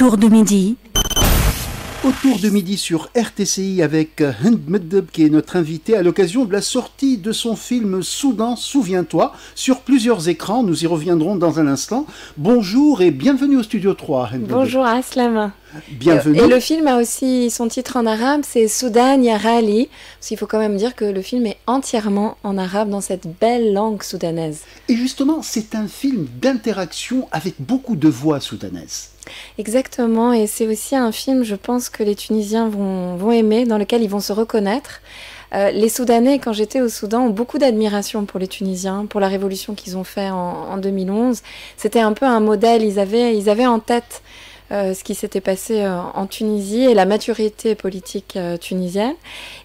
Autour de midi. Autour de midi sur RTCI avec Hind Meddeb qui est notre invité à l'occasion de la sortie de son film Soudan, souviens-toi, sur plusieurs écrans. Nous y reviendrons dans un instant. Bonjour et bienvenue au Studio 3. Hind Bonjour Aslam. Bienvenue. Et le film a aussi son titre en arabe, c'est Soudan Ya Rali. Parce qu'il faut quand même dire que le film est entièrement en arabe dans cette belle langue soudanaise. Et justement, c'est un film d'interaction avec beaucoup de voix soudanaises. Exactement, et c'est aussi un film, je pense, que les Tunisiens vont aimer, dans lequel ils vont se reconnaître. Les Soudanais, quand j'étais au Soudan, ont beaucoup d'admiration pour les Tunisiens, pour la révolution qu'ils ont fait en 2011. C'était un peu un modèle, ils avaient en tête ce qui s'était passé en Tunisie et la maturité politique tunisienne.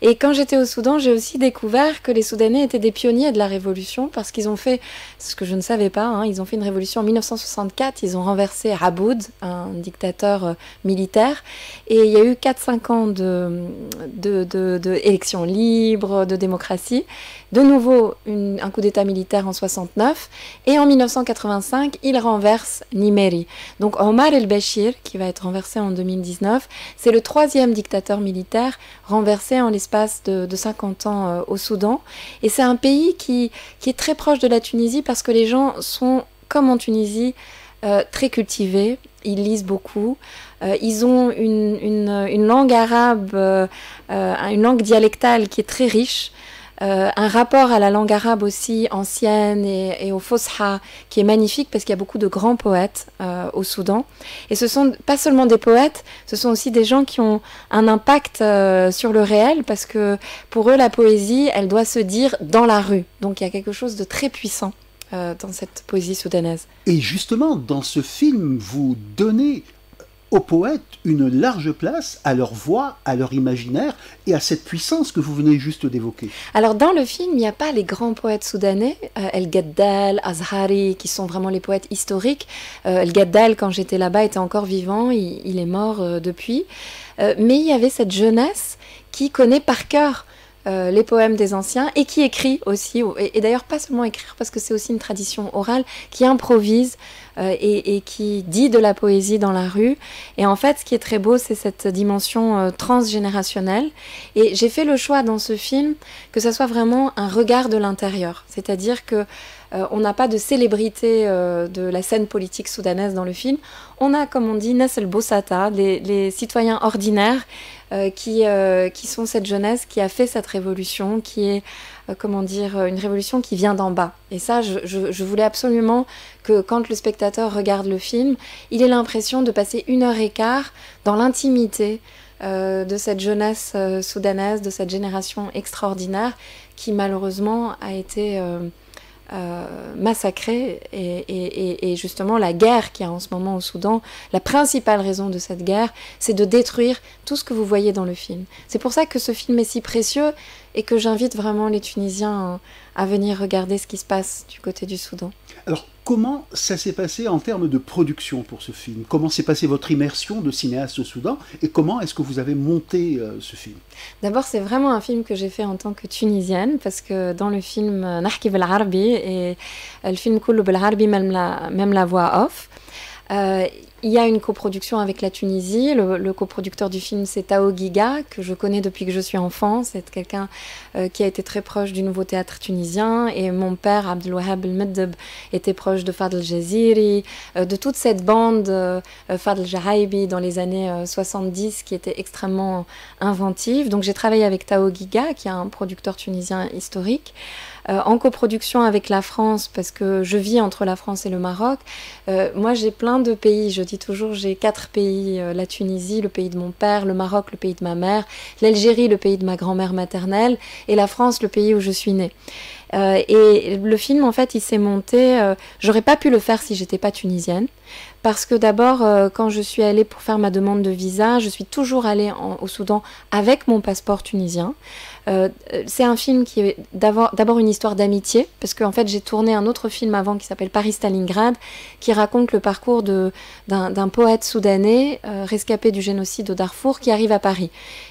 Et quand j'étais au Soudan, j'ai aussi découvert que les Soudanais étaient des pionniers de la révolution parce qu'ils ont fait, ce que je ne savais pas, ils ont fait une révolution en 1964, ils ont renversé Aboud, un dictateur militaire, et il y a eu 4-5 ans d'élections libres, de démocratie. De nouveau, un coup d'État militaire en 69, et en 1985, il renverse Nimeri. Donc Omar el-Béchir, qui va être renversé en 2019, c'est le 3e dictateur militaire renversé en l'espace de 50 ans au Soudan. Et c'est un pays qui est très proche de la Tunisie parce que les gens sont, comme en Tunisie, très cultivés, ils lisent beaucoup, ils ont une langue arabe, une langue dialectale qui est très riche. Un rapport à la langue arabe aussi ancienne et au Fosha qui est magnifique parce qu'il y a beaucoup de grands poètes au Soudan. Et ce sont pas seulement des poètes, ce sont aussi des gens qui ont un impact sur le réel parce que pour eux la poésie, elle doit se dire dans la rue. Donc il y a quelque chose de très puissant dans cette poésie soudanaise. Et justement, dans ce film, vous donnez aux poètes une large place à leur voix, à leur imaginaire et à cette puissance que vous venez juste d'évoquer. Alors dans le film, il n'y a pas les grands poètes soudanais, El Gaddal, Azhari, qui sont vraiment les poètes historiques. El Gaddal, quand j'étais là-bas, était encore vivant, il est mort depuis. Mais il y avait cette jeunesse qui connaît par cœur les poèmes des anciens et qui écrit aussi, et d'ailleurs pas seulement écrire parce que c'est aussi une tradition orale, qui improvise et qui dit de la poésie dans la rue. Et en fait, ce qui est très beau, c'est cette dimension transgénérationnelle. Et j'ai fait le choix dans ce film que ça soit vraiment un regard de l'intérieur, c'est-à-dire que on n'a pas de célébrité de la scène politique soudanaise dans le film. On a, comme on dit, Nas el Boussata, les citoyens ordinaires qui sont cette jeunesse qui a fait cette révolution, qui est, une révolution qui vient d'en bas. Et ça, je voulais absolument que quand le spectateur regarde le film, il ait l'impression de passer 1h15 dans l'intimité de cette jeunesse soudanaise, de cette génération extraordinaire qui malheureusement a été massacrée et justement la guerre qu'il y a en ce moment au Soudan, la principale raison de cette guerre, c'est de détruire tout ce que vous voyez dans le film. C'est pour ça que ce film est si précieux et que j'invite vraiment les Tunisiens à venir regarder ce qui se passe du côté du Soudan. Alors, comment ça s'est passé en termes de production pour ce film? Comment s'est passée votre immersion de cinéaste au Soudan? Et comment est-ce que vous avez monté ce film? D'abord, c'est vraiment un film que j'ai fait en tant que Tunisienne, parce que dans le film Nahki bil Arabi, et le film Kullu bil Arabi, même la voix off, il y a une coproduction avec la Tunisie. Le coproducteur du film, c'est Tao Giga, que je connais depuis que je suis enfant. C'est quelqu'un qui a été très proche du nouveau théâtre tunisien. Et mon père, Abdelwahab El Meddeb, était proche de Fadel Jaziri, de toute cette bande, Fadel Jahaibi, dans les années 70, qui était extrêmement inventive. Donc j'ai travaillé avec Tao Giga, qui est un producteur tunisien historique. En coproduction avec la France, parce que je vis entre la France et le Maroc. Moi, j'ai plein de pays, je dis toujours, j'ai 4 pays, la Tunisie, le pays de mon père, le Maroc, le pays de ma mère, l'Algérie, le pays de ma grand-mère maternelle, et la France, le pays où je suis née. Et le film, en fait, il s'est monté, j'aurais pas pu le faire si j'étais pas tunisienne, parce que d'abord, quand je suis allée pour faire ma demande de visa, je suis toujours allée au Soudan avec mon passeport tunisien. C'est un film qui est d'abord une histoire d'amitié, parce qu'en fait j'ai tourné un autre film avant qui s'appelle Paris-Stalingrad, qui raconte le parcours d'un poète soudanais rescapé du génocide au Darfour qui arrive à Paris.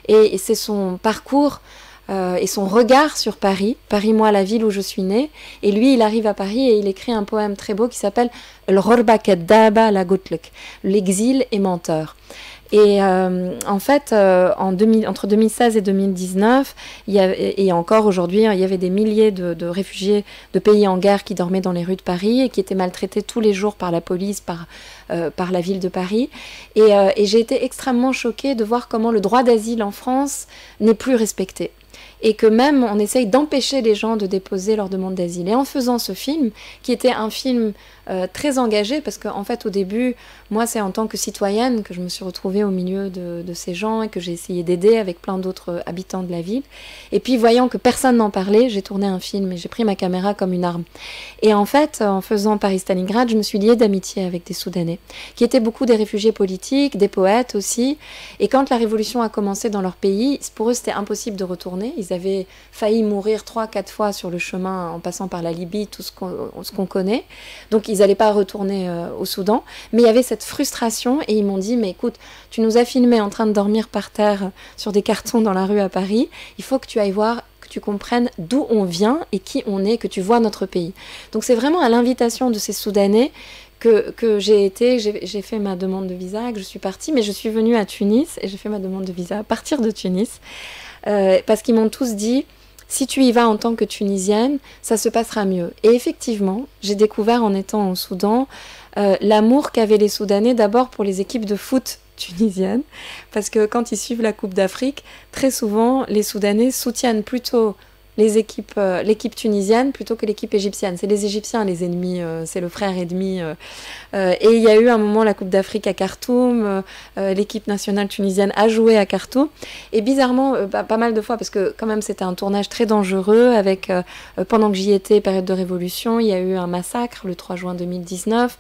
Et c'est son parcours et son regard sur Paris, moi la ville où je suis née, et lui il arrive à Paris et il écrit un poème très beau qui s'appelle « El Ghorba Kaddaba la Gutlek », l'exil est menteur. Et en fait, entre 2016 et 2019, et encore aujourd'hui, il y avait des milliers de réfugiés de pays en guerre qui dormaient dans les rues de Paris et qui étaient maltraités tous les jours par la police, par la ville de Paris. Et j'ai été extrêmement choquée de voir comment le droit d'asile en France n'est plus respecté. Et que même on essaye d'empêcher les gens de déposer leur demande d'asile. Et en faisant ce film, qui était un film très engagé, parce qu'en fait au début, moi c'est en tant que citoyenne que je me suis retrouvée au milieu de ces gens et que j'ai essayé d'aider avec plein d'autres habitants de la ville. Et puis voyant que personne n'en parlait, j'ai tourné un film et j'ai pris ma caméra comme une arme. Et en fait, en faisant Paris-Stalingrad, je me suis liée d'amitié avec des Soudanais, qui étaient beaucoup des réfugiés politiques, des poètes aussi. Et quand la révolution a commencé dans leur pays, pour eux c'était impossible de retourner. Ils avaient failli mourir 3-4 fois sur le chemin en passant par la Libye, tout ce qu'on connaît. Donc ils n'allaient pas retourner au Soudan. Mais il y avait cette frustration et ils m'ont dit, mais écoute, tu nous as filmés en train de dormir par terre sur des cartons dans la rue à Paris. Il faut que tu ailles voir, que tu comprennes d'où on vient et qui on est, que tu vois notre pays. Donc c'est vraiment à l'invitation de ces Soudanais que j'ai fait ma demande de visa, que je suis partie, mais je suis venue à Tunis et j'ai fait ma demande de visa à partir de Tunis. Parce qu'ils m'ont tous dit, si tu y vas en tant que Tunisienne, ça se passera mieux. Et effectivement, j'ai découvert en étant au Soudan l'amour qu'avaient les Soudanais d'abord pour les équipes de foot tunisiennes, parce que quand ils suivent la Coupe d'Afrique, très souvent les Soudanais soutiennent plutôt l'équipe tunisienne plutôt que l'équipe égyptienne. C'est les Égyptiens les ennemis, c'est le frère ennemi. Et il y a eu un moment la Coupe d'Afrique à Khartoum, l'équipe nationale tunisienne a joué à Khartoum. Et bizarrement, pas mal de fois, parce que quand même c'était un tournage très dangereux, avec pendant que j'y étais, période de révolution, il y a eu un massacre le 3 juin 2019,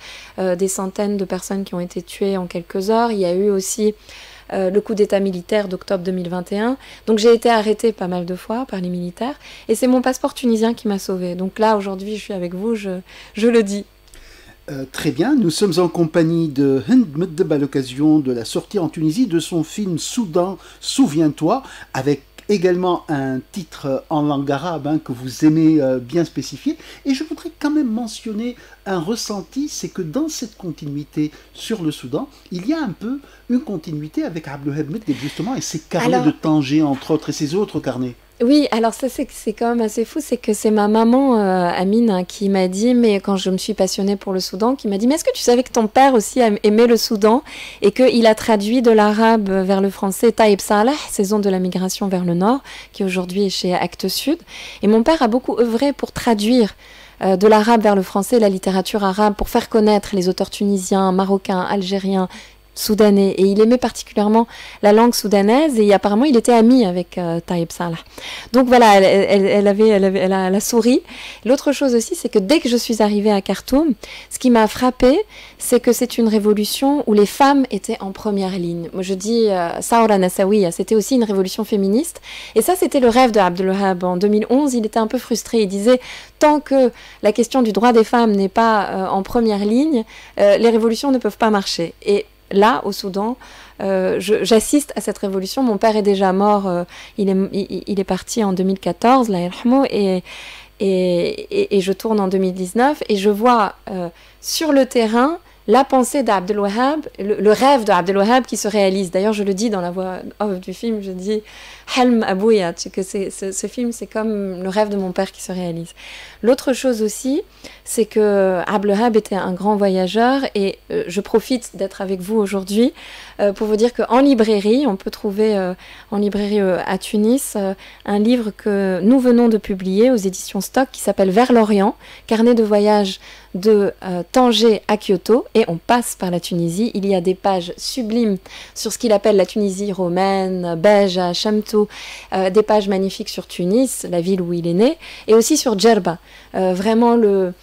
des centaines de personnes qui ont été tuées en quelques heures. Il y a eu aussi le coup d'état militaire d'octobre 2021. Donc j'ai été arrêtée pas mal de fois par les militaires et c'est mon passeport tunisien qui m'a sauvée. Donc là, aujourd'hui, je suis avec vous, je le dis. Très bien, nous sommes en compagnie de Hind Meddeb à l'occasion de la sortie en Tunisie de son film Soudan, Souviens-toi, avec également un titre en langue arabe que vous aimez bien spécifier. Et je voudrais quand même mentionner un ressenti, c'est que dans cette continuité sur le Soudan, il y a un peu une continuité avec Abdelwahab Meddeb justement et ses carnets de Tanger entre autres et ses autres carnets. Oui, alors ça c'est quand même assez fou, c'est que c'est ma maman Amine qui m'a dit, mais quand je me suis passionnée pour le Soudan, qui m'a dit, mais est-ce que tu savais que ton père aussi aimait le Soudan et qu'il a traduit de l'arabe vers le français Taïb Salah, Saison de la migration vers le nord, qui aujourd'hui est chez Actes Sud. Et mon père a beaucoup œuvré pour traduire de l'arabe vers le français, la littérature arabe, pour faire connaître les auteurs tunisiens, marocains, algériens, soudanais, et il aimait particulièrement la langue soudanaise et apparemment il était ami avec Taïb Salah. Donc voilà, elle a souri. L'autre chose aussi, c'est que dès que je suis arrivée à Khartoum, ce qui m'a frappée, c'est que c'est une révolution où les femmes étaient en première ligne. Moi je dis Saoura Nassawiya, c'était aussi une révolution féministe et ça c'était le rêve de Abdelwahab. En 2011, il était un peu frustré, il disait tant que la question du droit des femmes n'est pas en première ligne, les révolutions ne peuvent pas marcher. Et là, au Soudan, j'assiste à cette révolution. Mon père est déjà mort, il est parti en 2014, là, et je tourne en 2019, et je vois sur le terrain la pensée d'Abdelwahab, le rêve d'Abdelwahab qui se réalise. D'ailleurs, je le dis dans la voix off du film, je dis « Helm Abouya », que ce film, c'est comme le rêve de mon père qui se réalise. L'autre chose aussi, c'est que Abdelwahab était un grand voyageur, et je profite d'être avec vous aujourd'hui pour vous dire qu'en librairie, on peut trouver en librairie à Tunis un livre que nous venons de publier aux éditions Stock qui s'appelle « Vers l'Orient », carnet de voyage de Tanger à Kyoto, et on passe par la Tunisie. Il y a des pages sublimes sur ce qu'il appelle la Tunisie romaine, Beja, Chamtou, des pages magnifiques sur Tunis, la ville où il est né, et aussi sur Djerba, vraiment le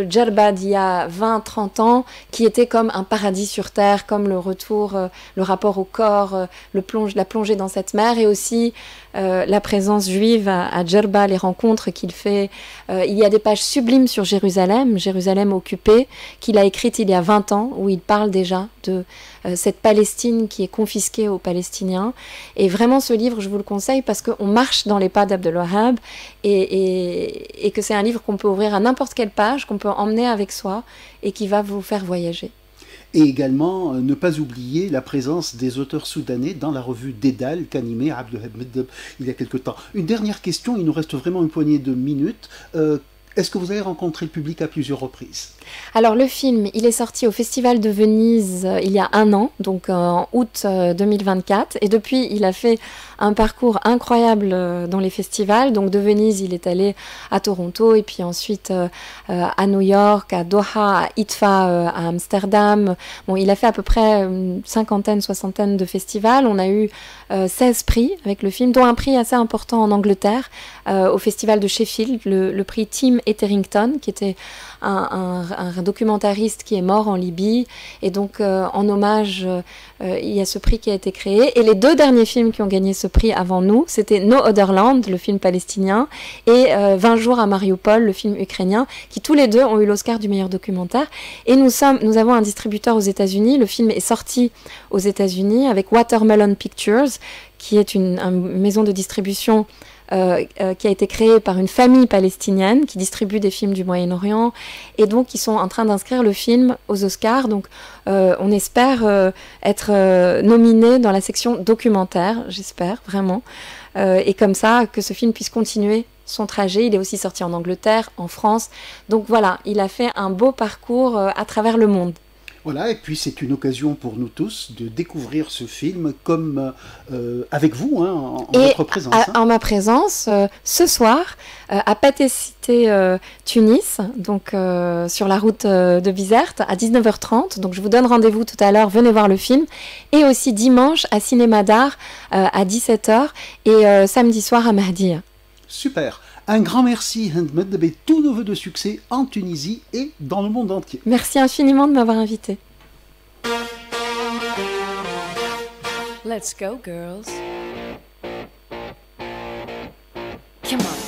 Djerba d'il y a 20-30 ans, qui était comme un paradis sur terre, comme le retour, le rapport au corps, la plongée dans cette mer, et aussi la présence juive à Djerba, les rencontres qu'il fait. Il y a des pages sublimes sur Jérusalem, Jérusalem occupée, qu'il a écrite il y a 20 ans, où il parle déjà de cette Palestine qui est confisquée aux Palestiniens. Et vraiment, ce livre, je vous le conseille parce qu'on marche dans les pas d'Abdelwahab et que c'est un livre qu'on peut ouvrir à n'importe quelle page, qu'on peut emmener avec soi et qui va vous faire voyager. Et également, ne pas oublier la présence des auteurs soudanais dans la revue Dédale qu'animait Abdelwahab Meddeb il y a quelque temps. Une dernière question, il nous reste vraiment une poignée de minutes. Est-ce que vous avez rencontré le public à plusieurs reprises? Alors le film, il est sorti au Festival de Venise il y a un an, donc en août 2024. Et depuis, il a fait un parcours incroyable dans les festivals. Donc de Venise, il est allé à Toronto et puis ensuite à New York, à Doha, à ITFA, à Amsterdam. Bon, il a fait à peu près une cinquantaine, soixantaine de festivals. On a eu 16 prix avec le film, dont un prix assez important en Angleterre, au Festival de Sheffield, le prix Tim Etherington, qui était un documentariste qui est mort en Libye. Et donc, en hommage, il y a ce prix qui a été créé. Et les deux derniers films qui ont gagné ce prix avant nous, c'était No Other Land, le film palestinien, et 20 jours à Mariupol, le film ukrainien, qui tous les deux ont eu l'Oscar du meilleur documentaire. Et nous avons un distributeur aux États-Unis. Le film est sorti aux États-Unis avec Watermelon Pictures, qui est une maison de distribution qui a été créée par une famille palestinienne qui distribue des films du Moyen-Orient, et donc ils sont en train d'inscrire le film aux Oscars. Donc on espère être nominé dans la section documentaire, j'espère vraiment, et comme ça que ce film puisse continuer son trajet. Il est aussi sorti en Angleterre, en France, donc voilà, il a fait un beau parcours à travers le monde. Voilà, et puis c'est une occasion pour nous tous de découvrir ce film comme avec vous, hein, en votre présence. En ma présence, ce soir, à Pathé Cité, Tunis, donc sur la route de Bizerte, à 19h30. Donc je vous donne rendez-vous tout à l'heure, venez voir le film. Et aussi dimanche à Cinéma d'Art à 17h et samedi soir à Mahdia. Super. Un grand merci, Hind Meddeb, et tous nos vœux de succès en Tunisie et dans le monde entier. Merci infiniment de m'avoir invité. Let's go, girls. Come on.